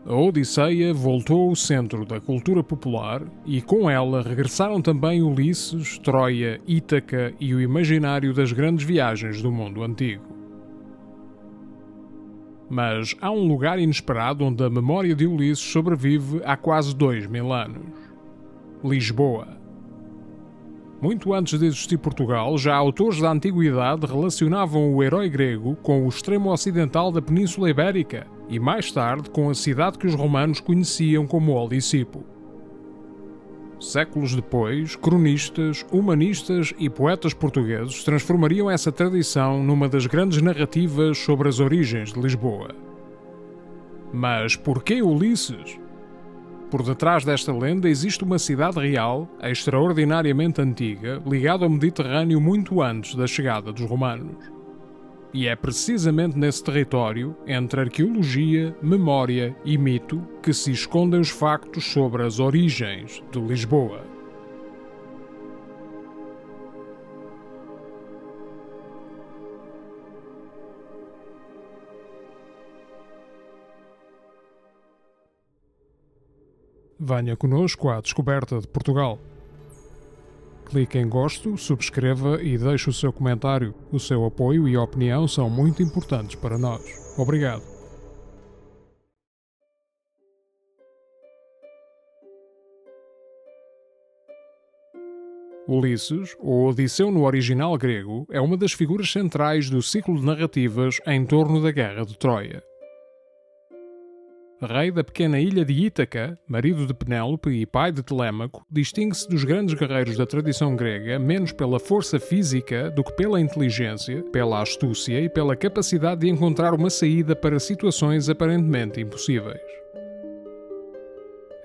A Odisseia voltou ao centro da cultura popular e com ela regressaram também Ulisses, Troia, Ítaca e o imaginário das grandes viagens do mundo antigo. Mas há um lugar inesperado onde a memória de Ulisses sobrevive há quase 2000 anos. Lisboa. Muito antes de existir Portugal, já autores da Antiguidade relacionavam o herói grego com o extremo ocidental da Península Ibérica e mais tarde com a cidade que os romanos conheciam como Olisipo. Séculos depois, cronistas, humanistas e poetas portugueses transformariam essa tradição numa das grandes narrativas sobre as origens de Lisboa. Mas porquê Ulisses? Por detrás desta lenda existe uma cidade real, extraordinariamente antiga, ligada ao Mediterrâneo muito antes da chegada dos romanos. E é precisamente nesse território, entre arqueologia, memória e mito, que se escondem os factos sobre as origens de Lisboa. Venha conosco à descoberta de Portugal. Clique em gosto, subscreva e deixe o seu comentário. O seu apoio e opinião são muito importantes para nós. Obrigado. Ulisses, ou Odisseu no original grego, é uma das figuras centrais do ciclo de narrativas em torno da Guerra de Troia. Rei da pequena ilha de Ítaca, marido de Penélope e pai de Telêmaco, distingue-se dos grandes guerreiros da tradição grega menos pela força física do que pela inteligência, pela astúcia e pela capacidade de encontrar uma saída para situações aparentemente impossíveis.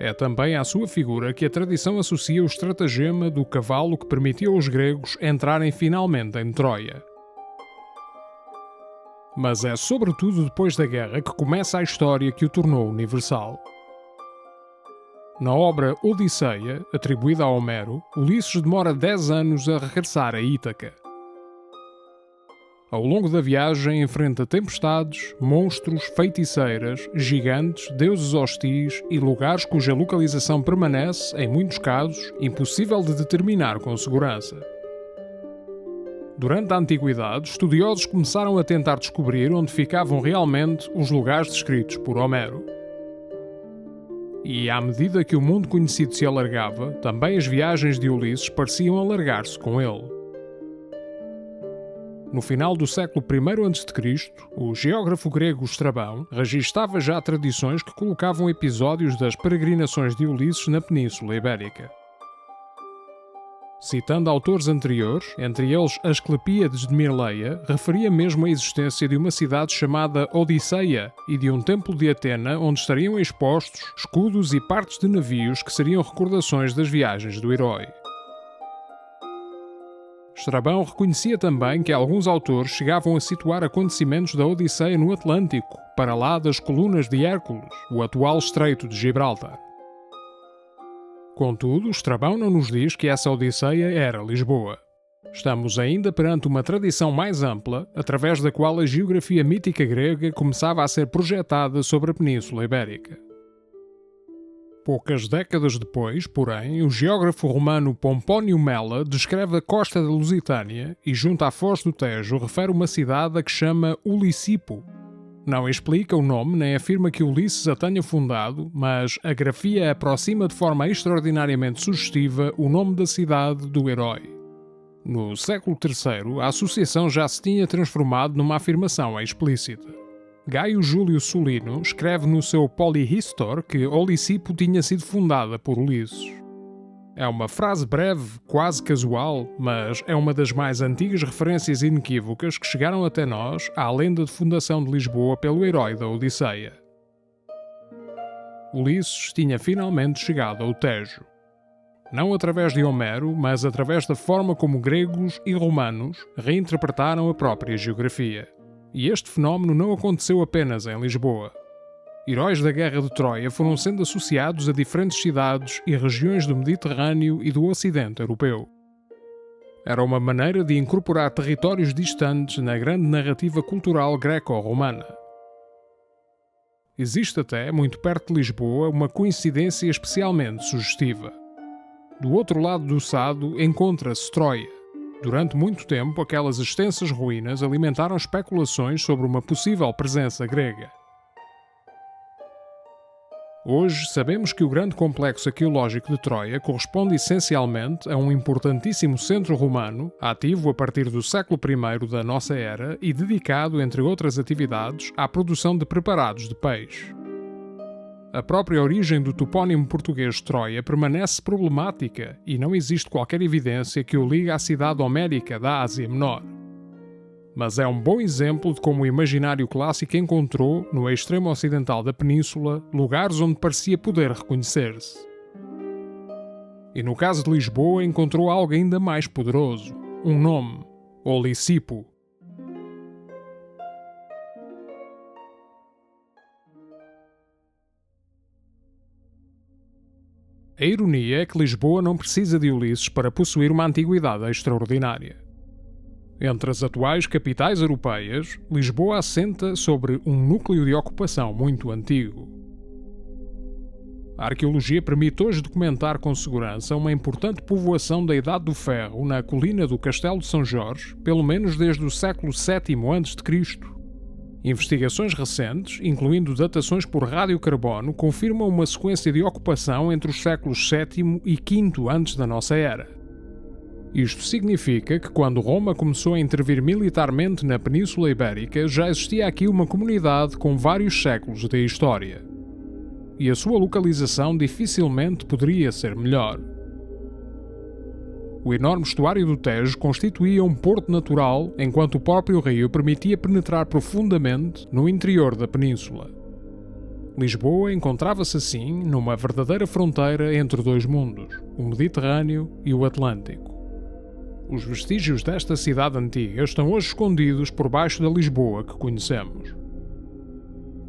É também à sua figura que a tradição associa o estratagema do cavalo que permitiu aos gregos entrarem finalmente em Troia. Mas é sobretudo depois da guerra que começa a história que o tornou universal. Na obra Odisseia, atribuída a Homero, Ulisses demora 10 anos a regressar a Ítaca. Ao longo da viagem enfrenta tempestades, monstros, feiticeiras, gigantes, deuses hostis e lugares cuja localização permanece, em muitos casos, impossível de determinar com segurança. Durante a Antiguidade, estudiosos começaram a tentar descobrir onde ficavam realmente os lugares descritos por Homero. E à medida que o mundo conhecido se alargava, também as viagens de Ulisses pareciam alargar-se com ele. No final do século I a.C., o geógrafo grego Estrabão registava já tradições que colocavam episódios das peregrinações de Ulisses na Península Ibérica. Citando autores anteriores, entre eles Asclepíades de Mirleia, referia mesmo a existência de uma cidade chamada Odisseia e de um templo de Atena onde estariam expostos escudos e partes de navios que seriam recordações das viagens do herói. Estrabão reconhecia também que alguns autores chegavam a situar acontecimentos da Odisseia no Atlântico, para lá das colunas de Hércules, o atual Estreito de Gibraltar. Contudo, Estrabão não nos diz que essa Odisseia era Lisboa. Estamos ainda perante uma tradição mais ampla, através da qual a geografia mítica grega começava a ser projetada sobre a Península Ibérica. Poucas décadas depois, porém, o geógrafo romano Pompónio Mela descreve a costa da Lusitânia e, junto à foz do Tejo, refere uma cidade a que chama Ulicipo. Não explica o nome nem afirma que Ulisses a tenha fundado, mas a grafia aproxima de forma extraordinariamente sugestiva o nome da cidade do herói. No século III, a associação já se tinha transformado numa afirmação explícita. Gaio Júlio Solino escreve no seu Polyhistor que Olisipo tinha sido fundada por Ulisses. É uma frase breve, quase casual, mas é uma das mais antigas referências inequívocas que chegaram até nós à lenda de fundação de Lisboa pelo herói da Odisseia. Ulisses tinha finalmente chegado ao Tejo. Não através de Homero, mas através da forma como gregos e romanos reinterpretaram a própria geografia. E este fenómeno não aconteceu apenas em Lisboa. Heróis da Guerra de Troia foram sendo associados a diferentes cidades e regiões do Mediterrâneo e do Ocidente europeu. Era uma maneira de incorporar territórios distantes na grande narrativa cultural greco-romana. Existe até, muito perto de Lisboa, uma coincidência especialmente sugestiva. Do outro lado do Sado encontra-se Troia. Durante muito tempo, aquelas extensas ruínas alimentaram especulações sobre uma possível presença grega. Hoje, sabemos que o grande complexo arqueológico de Troia corresponde essencialmente a um importantíssimo centro romano, ativo a partir do século I da nossa era e dedicado, entre outras atividades, à produção de preparados de peixe. A própria origem do topónimo português Troia permanece problemática e não existe qualquer evidência que o ligue à cidade homérica da Ásia Menor. Mas é um bom exemplo de como o imaginário clássico encontrou, no extremo ocidental da península, lugares onde parecia poder reconhecer-se. E no caso de Lisboa encontrou algo ainda mais poderoso, um nome, o Lisipo. A ironia é que Lisboa não precisa de Ulisses para possuir uma antiguidade extraordinária. Entre as atuais capitais europeias, Lisboa assenta sobre um núcleo de ocupação muito antigo. A arqueologia permite hoje documentar com segurança uma importante povoação da Idade do Ferro na colina do Castelo de São Jorge, pelo menos desde o século VII a.C. Investigações recentes, incluindo datações por radiocarbono, confirmam uma sequência de ocupação entre os séculos VII e V antes da nossa era. Isto significa que quando Roma começou a intervir militarmente na Península Ibérica, já existia aqui uma comunidade com vários séculos de história. E a sua localização dificilmente poderia ser melhor. O enorme estuário do Tejo constituía um porto natural, enquanto o próprio rio permitia penetrar profundamente no interior da península. Lisboa encontrava-se assim numa verdadeira fronteira entre dois mundos, o Mediterrâneo e o Atlântico. Os vestígios desta cidade antiga estão hoje escondidos por baixo da Lisboa que conhecemos.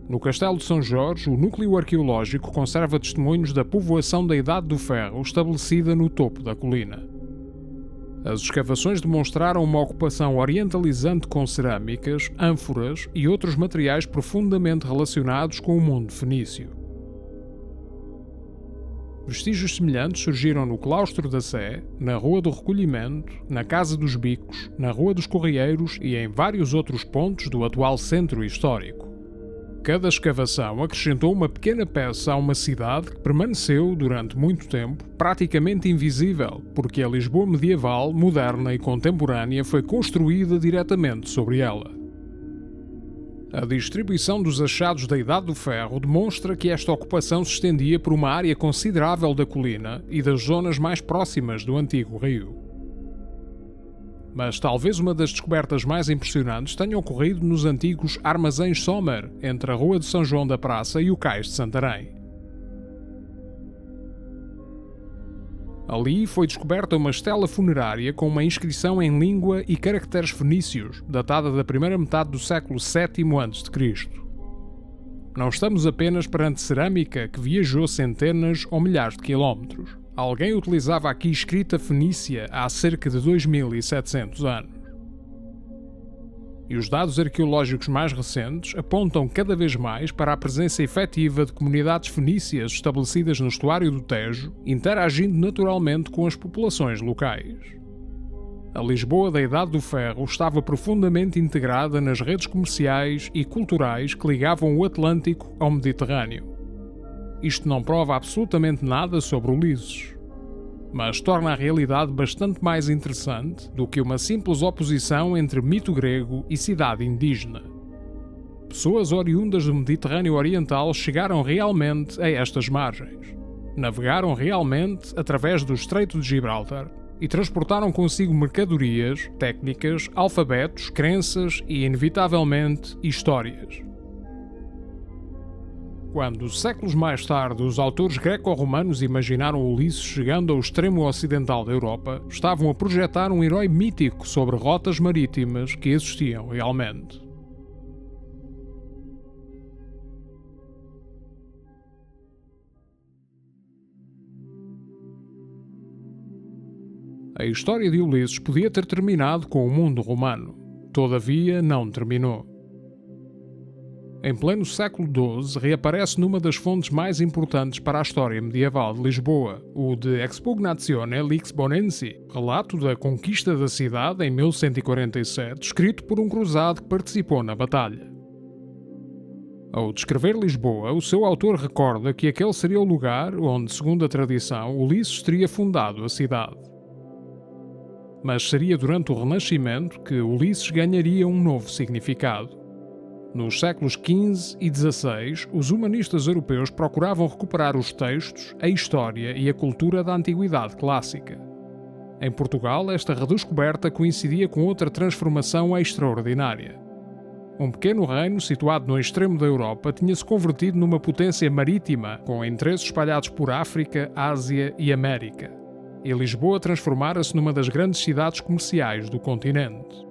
No Castelo de São Jorge, o núcleo arqueológico conserva testemunhos da povoação da Idade do Ferro estabelecida no topo da colina. As escavações demonstraram uma ocupação orientalizante com cerâmicas, ânforas e outros materiais profundamente relacionados com o mundo fenício. Vestígios semelhantes surgiram no Claustro da Sé, na Rua do Recolhimento, na Casa dos Bicos, na Rua dos Correieiros e em vários outros pontos do atual centro histórico. Cada escavação acrescentou uma pequena peça a uma cidade que permaneceu, durante muito tempo, praticamente invisível, porque a Lisboa medieval, moderna e contemporânea foi construída diretamente sobre ela. A distribuição dos achados da Idade do Ferro demonstra que esta ocupação se estendia por uma área considerável da colina e das zonas mais próximas do antigo rio. Mas talvez uma das descobertas mais impressionantes tenha ocorrido nos antigos armazéns Sommer, entre a Rua de São João da Praça e o Cais de Santarém. Ali foi descoberta uma estela funerária com uma inscrição em língua e caracteres fenícios, datada da primeira metade do século VII a.C. Não estamos apenas perante cerâmica que viajou centenas ou milhares de quilómetros. Alguém utilizava aqui escrita fenícia há cerca de 2700 anos. E os dados arqueológicos mais recentes apontam cada vez mais para a presença efetiva de comunidades fenícias estabelecidas no estuário do Tejo, interagindo naturalmente com as populações locais. A Lisboa da Idade do Ferro estava profundamente integrada nas redes comerciais e culturais que ligavam o Atlântico ao Mediterrâneo. Isto não prova absolutamente nada sobre Ulisses, mas torna a realidade bastante mais interessante do que uma simples oposição entre mito grego e cidade indígena. Pessoas oriundas do Mediterrâneo Oriental chegaram realmente a estas margens. Navegaram realmente através do Estreito de Gibraltar e transportaram consigo mercadorias, técnicas, alfabetos, crenças e, inevitavelmente, histórias. Quando, séculos mais tarde, os autores greco-romanos imaginaram Ulisses chegando ao extremo ocidental da Europa, estavam a projetar um herói mítico sobre rotas marítimas que existiam realmente. A história de Ulisses podia ter terminado com o mundo romano. Todavia, não terminou. em pleno século XII, reaparece numa das fontes mais importantes para a história medieval de Lisboa, o de Expugnatione Lixbonensi, relato da conquista da cidade em 1147, escrito por um cruzado que participou na batalha. Ao descrever Lisboa, o seu autor recorda que aquele seria o lugar onde, segundo a tradição, Ulisses teria fundado a cidade. Mas seria durante o Renascimento que Ulisses ganharia um novo significado. Nos séculos XV e XVI, os humanistas europeus procuravam recuperar os textos, a história e a cultura da Antiguidade Clássica. Em Portugal, esta redescoberta coincidia com outra transformação extraordinária. Um pequeno reino situado no extremo da Europa tinha-se convertido numa potência marítima, com interesses espalhados por África, Ásia e América. E Lisboa transformara-se numa das grandes cidades comerciais do continente.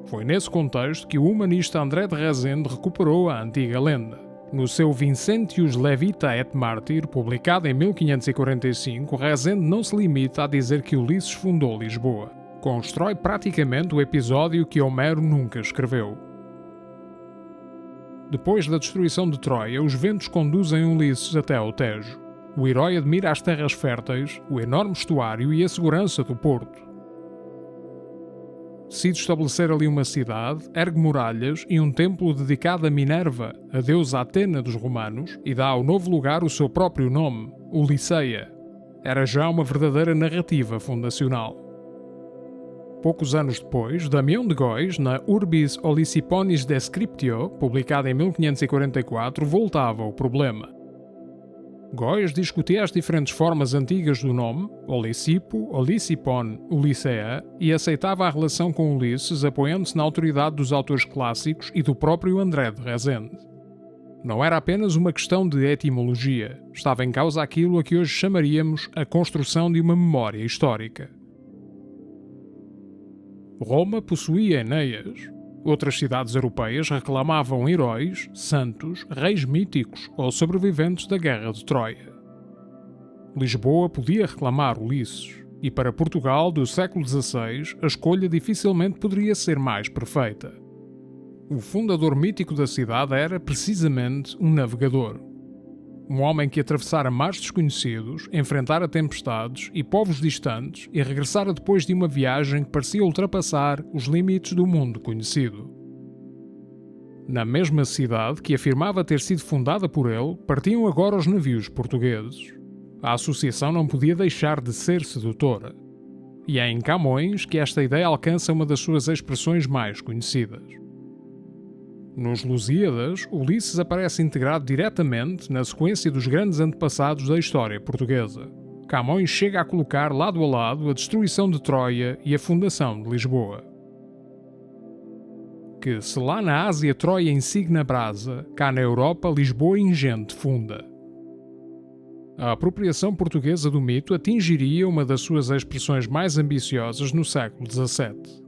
Foi nesse contexto que o humanista André de Rezende recuperou a antiga lenda. No seu Vincentius Levita et Martyr, publicado em 1545, Rezende não se limita a dizer que Ulisses fundou Lisboa. Constrói praticamente o episódio que Homero nunca escreveu. Depois da destruição de Troia, os ventos conduzem Ulisses até ao Tejo. O herói admira as terras férteis, o enorme estuário e a segurança do porto. Decide estabelecer ali uma cidade, ergue muralhas e um templo dedicado a Minerva, a deusa Atena dos romanos, e dá ao novo lugar o seu próprio nome, Ulisseia. Era já uma verdadeira narrativa fundacional. Poucos anos depois, Damião de Góis, na Urbis Olisiponis Descriptio, publicada em 1544, voltava ao problema. Góis discutia as diferentes formas antigas do nome, Olisipo, Olisipon, Ulisseia, e aceitava a relação com Ulisses apoiando-se na autoridade dos autores clássicos e do próprio André de Rezende. Não era apenas uma questão de etimologia, estava em causa aquilo a que hoje chamaríamos a construção de uma memória histórica. Roma possuía Enéas. Outras cidades europeias reclamavam heróis, santos, reis míticos ou sobreviventes da Guerra de Troia. Lisboa podia reclamar Ulisses, e para Portugal do século XVI a escolha dificilmente poderia ser mais perfeita. O fundador mítico da cidade era, precisamente, um navegador. Um homem que atravessara mares desconhecidos, enfrentara tempestades e povos distantes e regressara depois de uma viagem que parecia ultrapassar os limites do mundo conhecido. Na mesma cidade que afirmava ter sido fundada por ele, partiam agora os navios portugueses. A associação não podia deixar de ser sedutora. E é em Camões que esta ideia alcança uma das suas expressões mais conhecidas. Nos Lusíadas, Ulisses aparece integrado diretamente na sequência dos grandes antepassados da história portuguesa. Camões chega a colocar lado a lado a destruição de Troia e a fundação de Lisboa. Que se lá na Ásia Troia insigna brasa, cá na Europa Lisboa ingente funda. A apropriação portuguesa do mito atingiria uma das suas expressões mais ambiciosas no século XVII.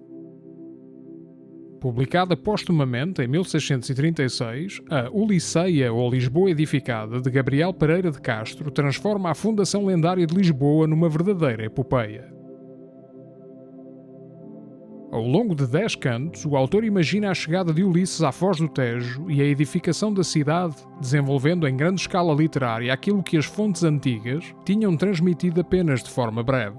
Publicada póstumamente em 1636, a Ulisseia ou Lisboa Edificada de Gabriel Pereira de Castro transforma a fundação lendária de Lisboa numa verdadeira epopeia. Ao longo de 10 cantos, o autor imagina a chegada de Ulisses à foz do Tejo e a edificação da cidade, desenvolvendo em grande escala literária aquilo que as fontes antigas tinham transmitido apenas de forma breve.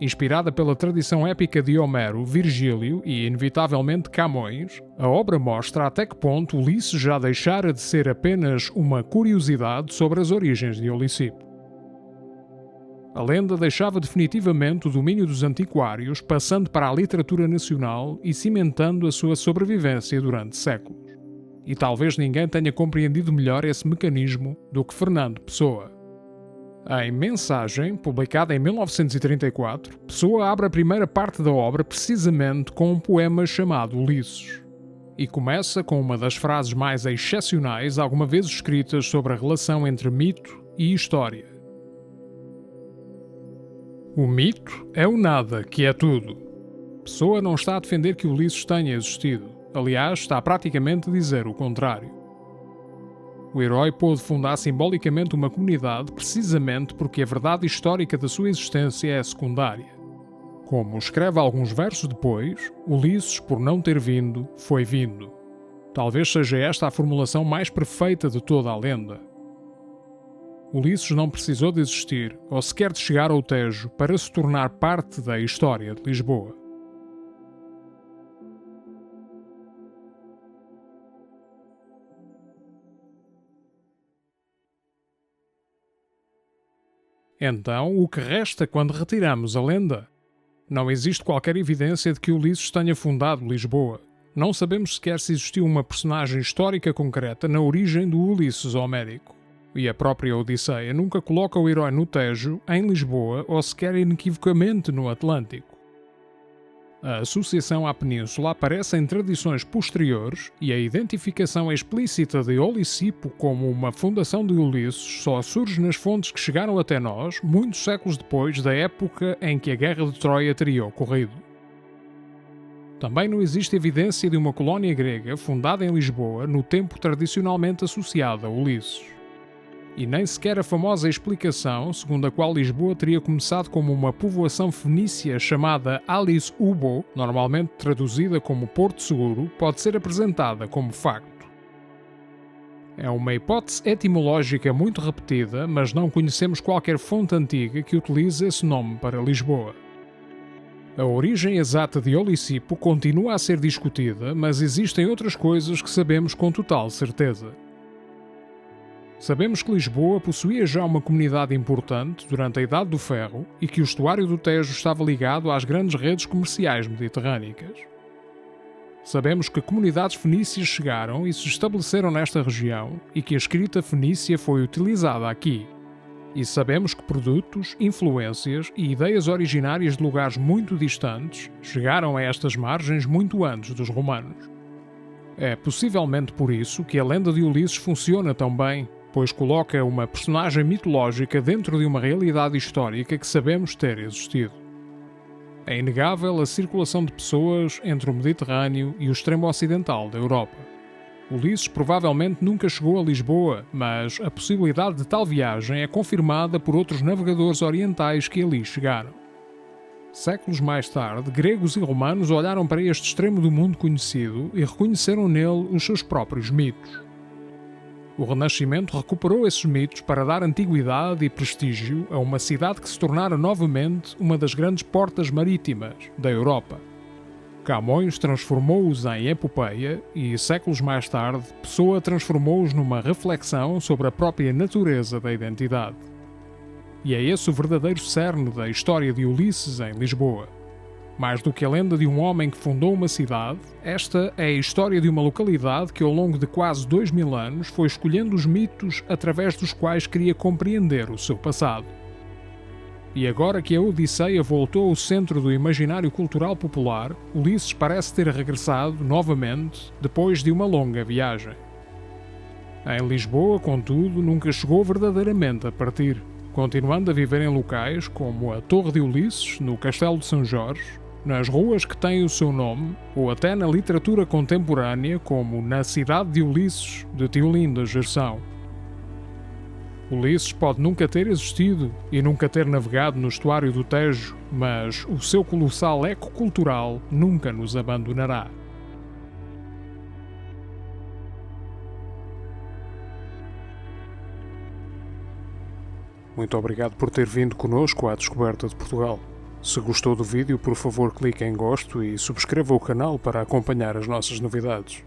Inspirada pela tradição épica de Homero, Virgílio e, inevitavelmente, Camões, a obra mostra até que ponto Ulisses já deixara de ser apenas uma curiosidade sobre as origens de Olisipo. A lenda deixava definitivamente o domínio dos antiquários, passando para a literatura nacional e cimentando a sua sobrevivência durante séculos. E talvez ninguém tenha compreendido melhor esse mecanismo do que Fernando Pessoa. Em Mensagem, publicada em 1934, Pessoa abre a primeira parte da obra precisamente com um poema chamado Ulisses. E começa com uma das frases mais excepcionais alguma vez escritas sobre a relação entre mito e história. O mito é o nada, que é tudo. Pessoa não está a defender que Ulisses tenha existido. Aliás, está praticamente a dizer o contrário. O herói pôde fundar simbolicamente uma comunidade precisamente porque a verdade histórica da sua existência é secundária. Como escreve alguns versos depois, Ulisses, por não ter vindo, foi vindo. Talvez seja esta a formulação mais perfeita de toda a lenda. Ulisses não precisou de existir, ou sequer de chegar ao Tejo, para se tornar parte da história de Lisboa. Então, o que resta quando retiramos a lenda? Não existe qualquer evidência de que Ulisses tenha fundado Lisboa. Não sabemos sequer se existiu uma personagem histórica concreta na origem do Ulisses homérico. E a própria Odisseia nunca coloca o herói no Tejo, em Lisboa ou sequer inequivocamente no Atlântico. A associação à península aparece em tradições posteriores e a identificação explícita de Olisipo como uma fundação de Ulisses só surge nas fontes que chegaram até nós muitos séculos depois da época em que a Guerra de Troia teria ocorrido. Também não existe evidência de uma colónia grega fundada em Lisboa no tempo tradicionalmente associado a Ulisses. E nem sequer a famosa explicação segundo a qual Lisboa teria começado como uma povoação fenícia chamada Alis Ubo, normalmente traduzida como Porto Seguro, pode ser apresentada como facto. É uma hipótese etimológica muito repetida, mas não conhecemos qualquer fonte antiga que utilize esse nome para Lisboa. A origem exata de Olisipo continua a ser discutida, mas existem outras coisas que sabemos com total certeza. Sabemos que Lisboa possuía já uma comunidade importante durante a Idade do Ferro e que o estuário do Tejo estava ligado às grandes redes comerciais mediterrânicas. Sabemos que comunidades fenícias chegaram e se estabeleceram nesta região e que a escrita fenícia foi utilizada aqui. E sabemos que produtos, influências e ideias originárias de lugares muito distantes chegaram a estas margens muito antes dos romanos. É possivelmente por isso que a lenda de Ulisses funciona tão bem, pois coloca uma personagem mitológica dentro de uma realidade histórica que sabemos ter existido. É inegável a circulação de pessoas entre o Mediterrâneo e o extremo ocidental da Europa. Ulisses provavelmente nunca chegou a Lisboa, mas a possibilidade de tal viagem é confirmada por outros navegadores orientais que ali chegaram. Séculos mais tarde, gregos e romanos olharam para este extremo do mundo conhecido e reconheceram nele os seus próprios mitos. O Renascimento recuperou esses mitos para dar antiguidade e prestígio a uma cidade que se tornara novamente uma das grandes portas marítimas da Europa. Camões transformou-os em epopeia e, séculos mais tarde, Pessoa transformou-os numa reflexão sobre a própria natureza da identidade. E é esse o verdadeiro cerne da história de Ulisses em Lisboa. Mais do que a lenda de um homem que fundou uma cidade, esta é a história de uma localidade que ao longo de quase 2000 anos foi escolhendo os mitos através dos quais queria compreender o seu passado. E agora que a Odisseia voltou ao centro do imaginário cultural popular, Ulisses parece ter regressado novamente depois de uma longa viagem. Em Lisboa, contudo, nunca chegou verdadeiramente a partir, continuando a viver em locais como a Torre de Ulisses, no Castelo de São Jorge, nas ruas que têm o seu nome, ou até na literatura contemporânea como Na Cidade de Ulisses, de Teolim da Gerção. Ulisses pode nunca ter existido e nunca ter navegado no estuário do Tejo, mas o seu colossal eco cultural nunca nos abandonará. Muito obrigado por ter vindo connosco à Descoberta de Portugal. Se gostou do vídeo, por favor clique em gosto e subscreva o canal para acompanhar as nossas novidades.